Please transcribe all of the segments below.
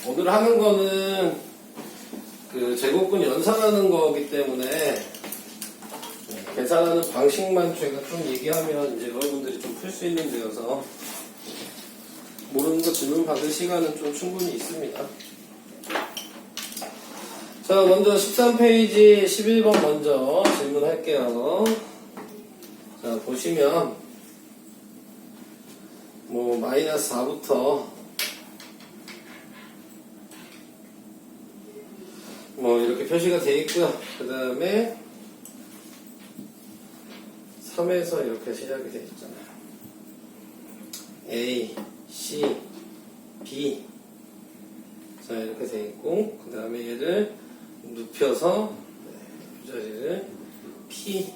오늘 하는 거는 그 제곱근 연산하는 거기 때문에 계산하는 방식만 제가 좀 얘기하면 이제 여러분들이 좀 풀 수 있는 데여서 모르는 거 질문 받을 시간은 좀 충분히 있습니다. 자, 먼저 13페이지 11번 먼저 질문할게요. 자, 보시면 뭐 마이너스 4부터 뭐 이렇게 표시가 되어 있고요. 그 다음에 3에서 이렇게 시작이 되어 있잖아요. A, C, B. 자, 이렇게 되어 있고, 그 다음에 얘를 눕혀서 이 자리를 P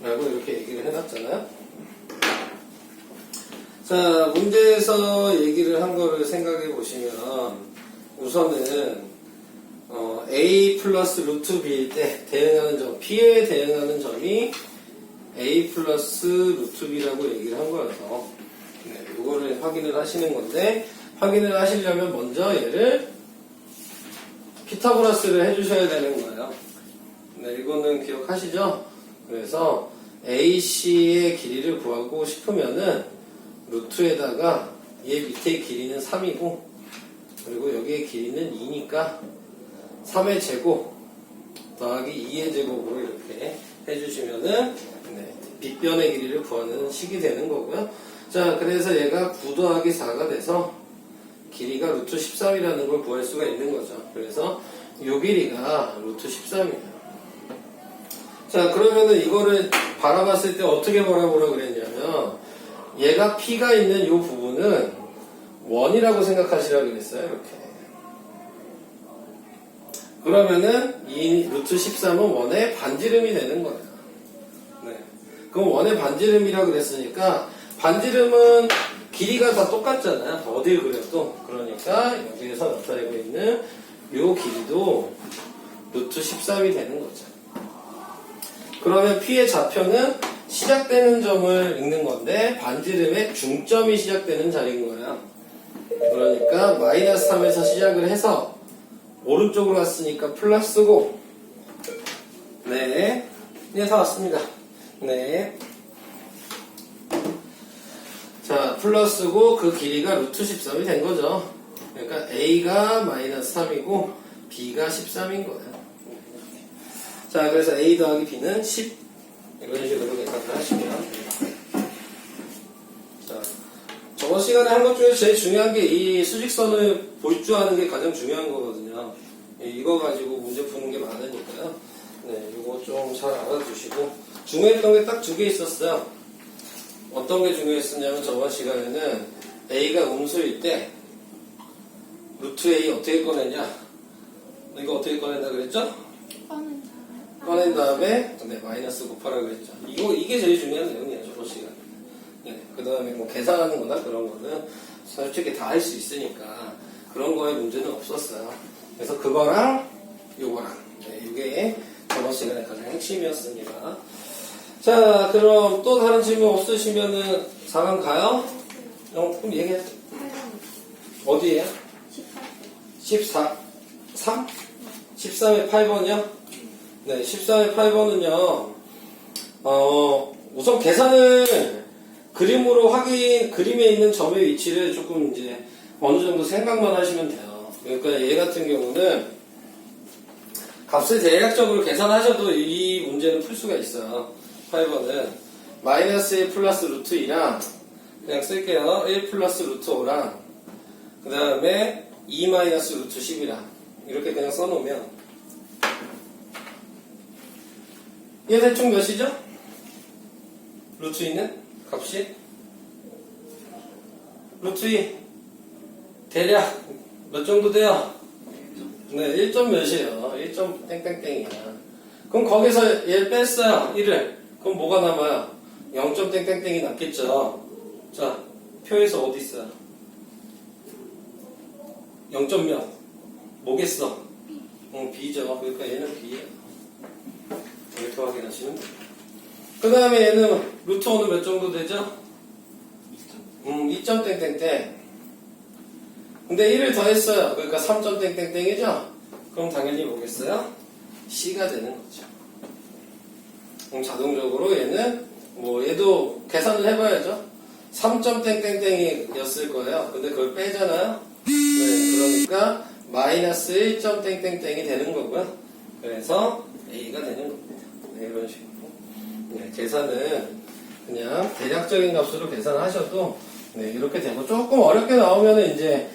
라고 이렇게 얘기를 해놨잖아요. 자, 문제에서 얘기를 한 거를 생각해 보시면 우선은 A 플러스 루트 B일 때 대응하는 점, P에 대응하는 점이 A 플러스 루트 B라고 얘기를 한 거여서 이거를 확인을 하시는 건데, 확인을 하시려면 먼저 얘를 피타고라스를 해주셔야 되는 거예요. 네, 이거는 기억하시죠? 그래서 AC의 길이를 구하고 싶으면은 루트에다가 얘 밑에 길이는 3이고 그리고 여기의 길이는 2니까 3의 제곱 더하기 2의 제곱으로 이렇게 해주시면은 빗변의 길이를 구하는 식이 되는 거고요. 자, 그래서 얘가 9 더하기 4가 돼서 길이가 루트 13이라는 걸 구할 수가 있는 거죠. 그래서 요 길이가 루트 13이에요. 자, 그러면은 이거를 바라봤을 때 어떻게 바라보라 그랬냐면 얘가 P가 있는 요 부분은 원이라고 생각하시라 그랬어요. 이렇게. 그러면은 이 루트 13은 원의 반지름이 되는 거예요. 네. 그럼 원의 반지름이라고 그랬으니까 반지름은 길이가 다 똑같잖아요. 어딜 그려도. 그러니까 여기에서 나타내고 있는 요 길이도 루트 13이 되는 거죠. 그러면 P의 좌표는 시작되는 점을 읽는 건데 반지름의 중점이 시작되는 자리인 거예요. 그러니까 마이너스 3에서 시작을 해서 오른쪽으로 갔으니까 플러스고, 네, 다 왔습니다. 네. 자, 플러스고 그 길이가 루트 13이 된 거죠. 그러니까 A가 마이너스 3이고 B가 13인 거예요. 자, 그래서 A 더하기 B는 10 이런 식으로 계산을 하시면 자, 저번 시간에 한 것 중에서 제일 중요한 게 이 수직선을 볼주하는 게 가장 중요한 거거든요. 이거 가지고 문제 푸는 게 많으니까요. 네, 이거 좀 잘 알아두시고 중요했던 게 딱 2개 있었어요. 어떤 게 중요했었냐면 저번 시간에는 A가 음수일 때 루트 A 어떻게 꺼냈냐? 이거 어떻게 꺼낸다 그랬죠? 꺼낸 다음에 마이너스 곱하라 그랬죠. 이게 제일 중요한 내용이에요. 저번 시간에. 네, 그 다음에 뭐 계산하는 거나 그런 거는 솔직히 다 할 수 있으니까 그런 거에 문제는 없었어요. 그래서 그거랑 요거랑 이게 저번 시간에 가장 핵심이었습니다. 자, 그럼 또 다른 질문 없으시면은 4강 가요? 그럼 얘기해. 어디에요? 14. 3? 13의 8번이요? 네, 13의 8번은요, 우선 계산을 그림에 있는 점의 위치를 조금 이제 어느 정도 생각만 하시면 돼요. 그러니까 얘 같은 경우는 값을 대략적으로 계산하셔도 이 문제는 풀 수가 있어요. 8번은 마이너스 1 플러스 루트 2랑 그냥 쓸게요. 1 플러스 루트 5랑 그 다음에 2 마이너스 루트 10이랑 이렇게 그냥 써놓으면 얘 대충 몇이죠? 루트 2는 값이 루트 2 대략 몇 정도 돼요? 네, 1점 몇이에요? 1점 땡땡땡이야. 그럼 거기서 얘를 뺐어요. 1을. 그럼 뭐가 남아요? 0점 땡땡땡이 남겠죠. 자, 표에서 어디 있어요? 0점 몇? 뭐겠어? B죠. 그러니까 얘는 B예요. 이렇게 확인하시면 돼요. 그 다음에 얘는 루트 5는 몇 정도 되죠? 2점 땡땡땡. 근데 1을 더했어요. 그러니까 3점 땡땡땡이죠? 그럼 당연히 뭐겠어요? C가 되는 거죠. 그럼 자동적으로 얘는 뭐 얘도 계산을 해봐야죠. 3점 땡땡땡이였을 거예요. 근데 그걸 빼잖아요. 네, 그러니까 마이너스 1점 땡땡땡이 되는 거고요. 그래서 A가 되는 겁니다. 네, 이런 식으로. 네, 계산은 그냥 대략적인 값으로 계산하셔도 네, 이렇게 되고 조금 어렵게 나오면은 이제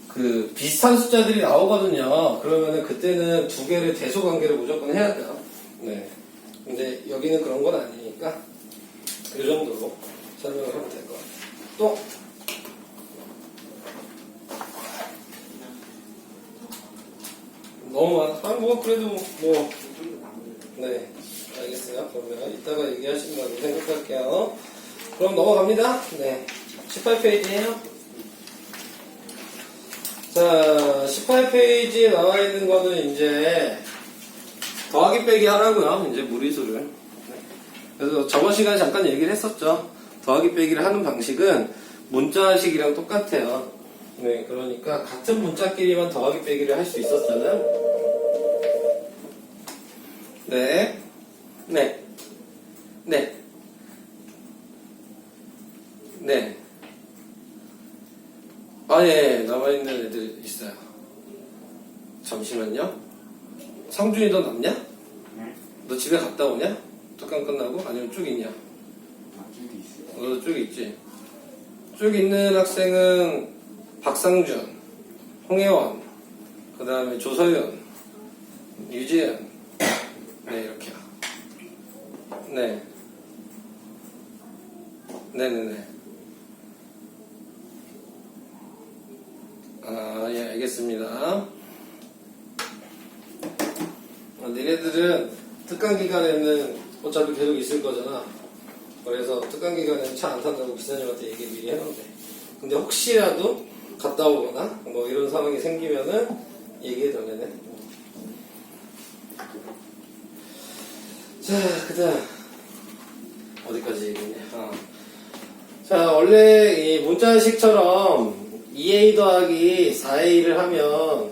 그 비슷한 숫자들이 나오거든요. 그러면은 그때는 두 개를 대소 관계를 무조건 해야 돼요. 네. 근데 여기는 그런 건 아니니까 이 정도로 설명을 하면 될 것 같아요. 또 너무 많아. 뭐 그래도 뭐 네. 알겠어요. 그러면 이따가 얘기하신다고 생각할게요. 그럼 넘어갑니다. 네. 18페이지에요. 자, 18페이지에 나와 있는 거는 이제 더하기 빼기 하라고요. 이제 무리수를. 네. 그래서 저번 시간에 잠깐 얘기를 했었죠. 더하기 빼기를 하는 방식은 문자식이랑 똑같아요. 네, 그러니까 같은 문자끼리만 더하기 빼기를 할 수 있었잖아요. 네. 네. 네. 네. 아, 예, 남아있는 애들 있어요. 잠시만요. 상준이 너 남냐? 네? 너 집에 갔다 오냐? 특강 끝나고? 아니면 쭉 있냐? 저기 있어요. 너도 쭉 있지? 쭉 있는 학생은 박상준, 홍혜원, 그 다음에 조서윤, 유지은, 네, 이렇게요. 네. 네네네. 아, 예, 알겠습니다. 니네들은 특강 기간에는 어차피 계속 있을 거잖아. 그래서 특강 기간에는 차 안 탄다고 기사님한테 얘기 미리 해놓은데. 근데 혹시라도 갔다 오거나 뭐 이런 상황이 생기면은 얘기해달라네. 자, 그 다음. 어디까지 얘기했냐. 자, 원래 이 문자식처럼 2a 더하기 4a를 하면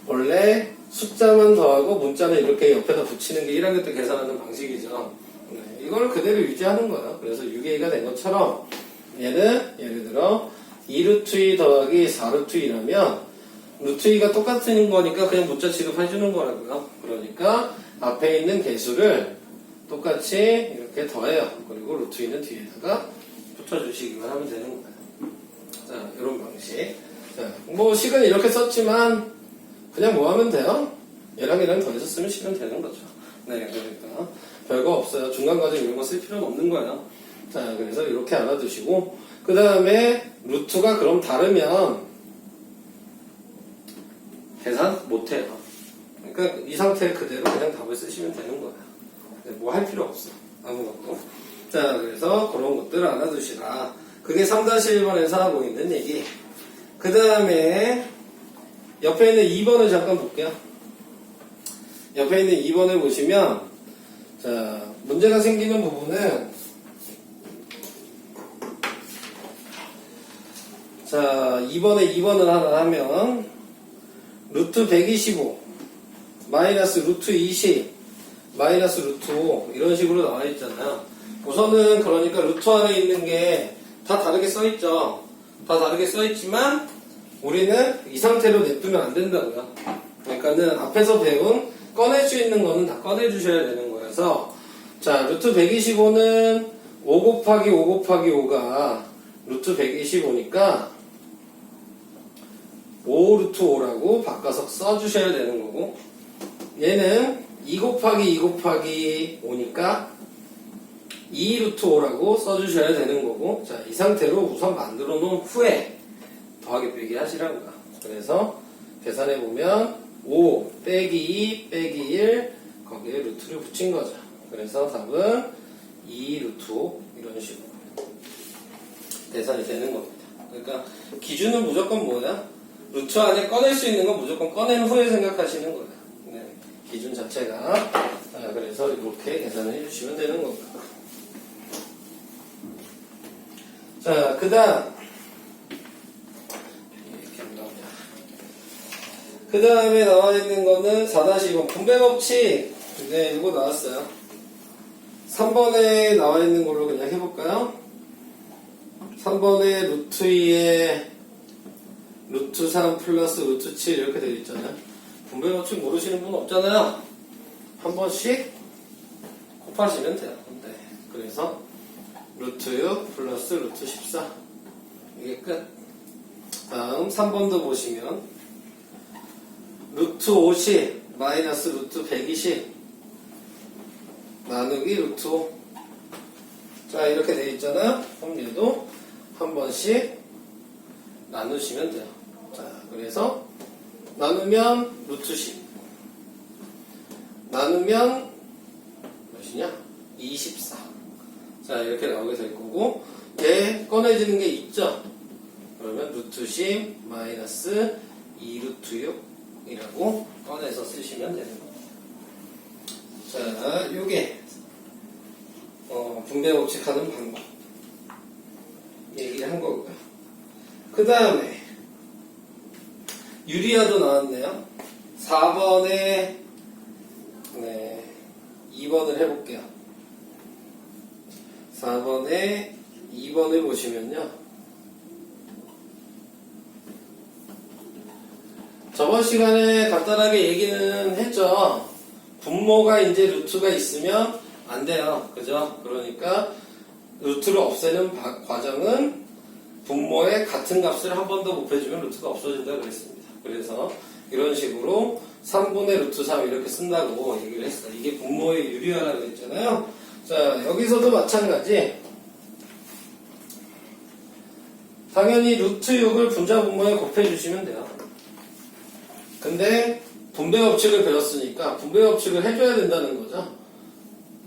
원래 숫자만 더하고 문자는 이렇게 옆에다 붙이는 게 1학년 때 계산하는 방식이죠. 네, 이걸 그대로 유지하는 거예요. 그래서 6a가 된 것처럼 얘는 예를 들어 2루트 2 더하기 4루트 2라면 루트 2가 똑같은 거니까 그냥 문자 취급해주는 거라고요. 그러니까 앞에 있는 개수를 똑같이 이렇게 더해요. 그리고 루트 2는 뒤에다가 붙여주시기만 하면 되는 거예요. 자, 이런 방식. 자, 뭐 식은 이렇게 썼지만 그냥 뭐 하면 돼요? 얘랑 얘랑 더해서 쓰면 식은 되는 거죠. 네, 그러니까 별거 없어요. 중간 과정 이런 거 쓸 필요는 없는 거예요. 자, 그래서 이렇게 알아두시고 그 다음에 루트가 그럼 다르면 계산 못해요. 그러니까 이 상태 그대로 그냥 답을 쓰시면 되는 거예요. 뭐 할 필요 없어. 아무것도. 자, 그래서 그런 것들 알아두시라. 그게 3-1번에서 하고 있는 얘기. 그 다음에 옆에 있는 2번을 잠깐 볼게요. 옆에 있는 2번을 보시면 자, 문제가 생기는 부분은 자, 2번을 하나 하면 루트 125 마이너스 루트 20 마이너스 루트 5 이런 식으로 나와 있잖아요. 우선은 그러니까 루트 안에 있는 게 다 다르게 써있죠. 다 다르게 써있지만 우리는 이 상태로 냅두면 안 된다고요. 그러니까는 앞에서 배운 꺼낼 수 있는 거는 다 꺼내주셔야 되는 거여서 자, 루트 125는 5 곱하기 5 곱하기 5가 루트 125니까 5 루트 5라고 바꿔서 써주셔야 되는 거고 얘는 2 곱하기 2 곱하기 5니까 2 루트 5라고 써주셔야 되는 거고 자, 이 상태로 우선 만들어 놓은 후에 더하기 빼기 하시라고요. 그래서 계산해 보면 5 빼기 2 빼기 1 거기에 루트를 붙인 거죠. 그래서 답은 2 루트 5 이런 식으로 계산이 되는 겁니다. 그러니까 기준은 무조건 뭐야? 루트 안에 꺼낼 수 있는 건 무조건 꺼낸 후에 생각하시는 거예요. 네, 기준 자체가 그래서 이렇게 계산을 해주시면 되는 거고요. 자, 그 다음 이렇게 한번 그 다음에 나와 있는 거는 4-2번 분배 법칙. 네, 이거 나왔어요. 3번에 나와 있는 걸로 그냥 해볼까요? 3번에 루트 2에 루트 3 플러스 루트 7 이렇게 되어 있잖아요. 분배 법칙 모르시는 분 없잖아요. 한 번씩 곱하시면 돼요. 네. 그래서 루트 6 플러스 루트 14 이게 끝. 다음 3번도 보시면 루트 50 마이너스 루트 120 나누기 루트 5. 자, 이렇게 되어 있잖아요. 그럼 얘도 한 번씩 나누시면 돼요. 자, 그래서 나누면 루트 10 나누면 몇이냐? 24. 자, 이렇게 나오게 될 거고, 얘 꺼내지는 게 있죠? 그러면 루트 10 마이너스 2 루트 6이라고 꺼내서 쓰시면 되는 거예요. 자, 요게 분배 법칙 하는 방법 얘기를 한 거고요. 그 다음에 유리아도 나왔네요. 4번에 2번을 해볼게요. 4번에 2번을 보시면요. 저번 시간에 간단하게 얘기는 했죠. 분모가 이제 루트가 있으면 안 돼요. 그죠? 그러니까 루트를 없애는 과정은 분모의 같은 값을 한 번 더 곱해주면 루트가 없어진다 그랬습니다. 그래서 이런 식으로 3분의 루트 3 이렇게 쓴다고 얘기를 했어요. 이게 분모의 유리화라고 했잖아요. 자, 여기서도 마찬가지. 당연히 루트 6을 분자 분모에 곱해주시면 돼요. 근데 분배 법칙을 배웠으니까 분배 법칙을 해줘야 된다는 거죠.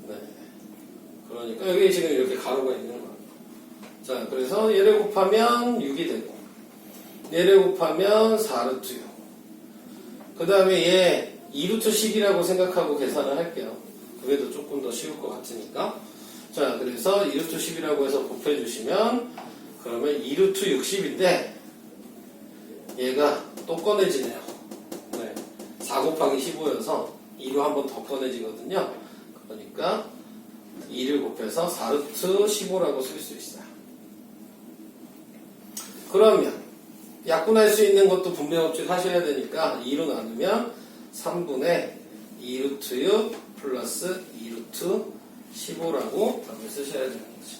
네. 그러니까 여기 지금 이렇게 가로가 있는 거예요. 자, 그래서 얘를 곱하면 6이 되고 얘를 곱하면 4루트 6. 그 다음에 얘 2루트 10이라고 생각하고 계산을 할게요. 그게 더 조금 더 쉬울 것 같으니까. 자, 그래서 2루트 10이라고 해서 곱해주시면 그러면 2루트 60인데 얘가 또 꺼내지네요. 네. 4 곱하기 15여서 2로 한 번 더 꺼내지거든요. 그러니까 2를 곱해서 4루트 15라고 쓸 수 있어요. 그러면 약분할 수 있는 것도 분배 법칙 하셔야 되니까 2로 나누면 3분의 2루트 6 플러스 2루트 15라고 답을 쓰셔야 되는 거죠.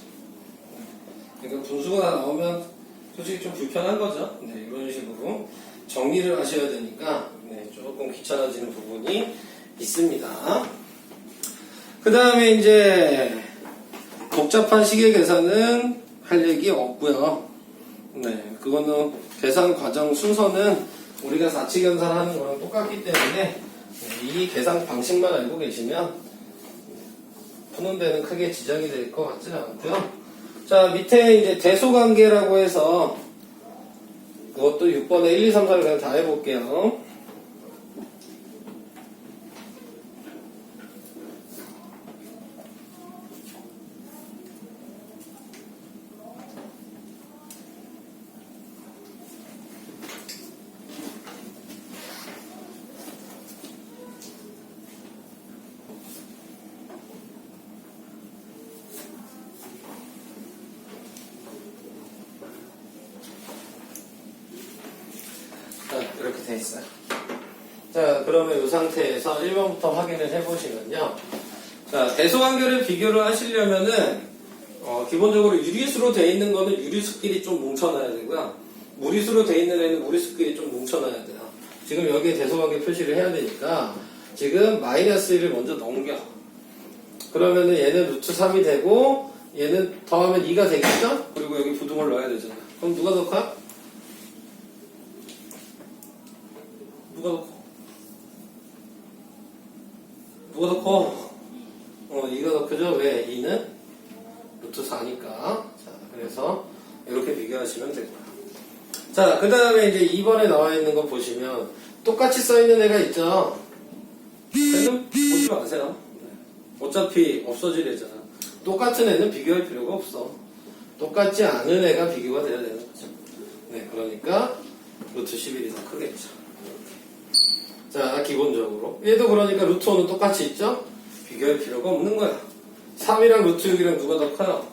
그러니까 분수가 나오면 솔직히 좀 불편한 거죠. 네, 이런 식으로 정리를 하셔야 되니까 네, 조금 귀찮아지는 부분이 있습니다. 그 다음에 이제 복잡한 식의 계산은 할 얘기 없고요. 네, 그거는 계산 과정 순서는 우리가 사치 계산하는 거랑 똑같기 때문에 이 계산 방식만 알고 계시면 푸는 데는 크게 지장이 될 것 같지는 않고요. 자, 밑에 이제 대소관계라고 해서 그것도 6번에 1, 2, 3, 4를 그냥 다 해볼게요. 이렇게 돼 있어요. 자, 그러면 이 상태에서 1번부터 확인을 해보시면요. 자, 대소관계를 비교를 하시려면은, 기본적으로 유리수로 돼 있는 거는 유리수끼리 좀 뭉쳐놔야 되고요. 무리수로 돼 있는 애는 무리수끼리 좀 뭉쳐놔야 돼요. 지금 여기에 대소관계 표시를 해야 되니까, 지금 마이너스 1을 먼저 넘겨. 그러면은 얘는 루트 3이 되고, 얘는 더하면 2가 되겠죠? 그리고 여기 부등을 넣어야 되잖아. 그럼 누가 더 커? 누가 더 커? 2가 더 크죠? 왜? 2는 루트 4니까. 자, 그래서 이렇게 비교하시면 되고요. 자, 그 다음에 이제 2번에 나와 있는 거 보시면 똑같이 써 있는 애가 있죠? 얘는 보지 마세요. 어차피 없어질 애잖아. 똑같은 애는 비교할 필요가 없어. 똑같지 않은 애가 비교가 돼야 되는 거죠. 네, 그러니까 루트 11이 더 크겠죠. 자, 기본적으로. 얘도 그러니까 루트 5는 똑같이 있죠? 비교할 필요가 없는 거야. 3이랑 루트 6이랑 누가 더 커요?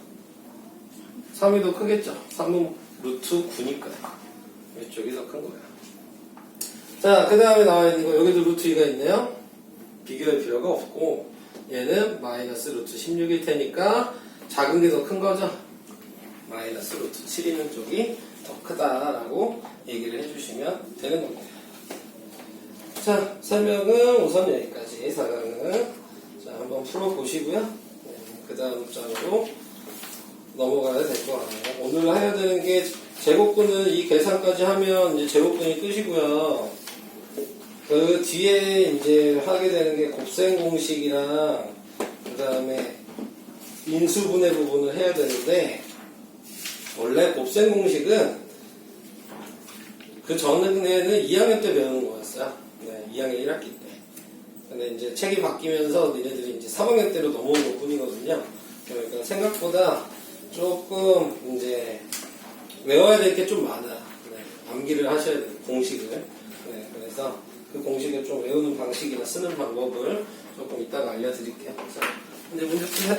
3이 더 크겠죠? 3은 루트 9니까요. 이쪽이 더 큰 거야. 자, 그 다음에 나와 있는 거, 여기도 루트 2가 있네요? 비교할 필요가 없고, 얘는 마이너스 루트 16일 테니까 작은 게 더 큰 거죠? 마이너스 루트 7 있는 쪽이 더 크다라고 얘기를 해주시면 되는 겁니다. 자, 설명은 우선 여기까지, 4강은. 자, 한번 풀어보시고요. 네, 그 다음 장으로 넘어가야 될 것 같네요. 오늘 해야 되는 게, 제곱근은 이 계산까지 하면 이제 제곱근이 끝이고요. 그 뒤에 이제 하게 되는 게 곱셈 공식이랑, 그 다음에 인수분해 부분을 해야 되는데, 원래 곱셈 공식은 그 전에는 2학년 때 배우는 거였어요. 네, 2학년 1학기 때. 근데 이제 책이 바뀌면서 니네들이 이제 3학년 때로 넘어온 것 뿐이거든요. 그러니까 생각보다 조금 이제 외워야 될 게 좀 많아요. 네, 암기를 하셔야 돼요, 공식을. 네, 그래서 그 공식을 좀 외우는 방식이나 쓰는 방법을 조금 이따가 알려드릴게요. 자, 이제 문제 푸세요.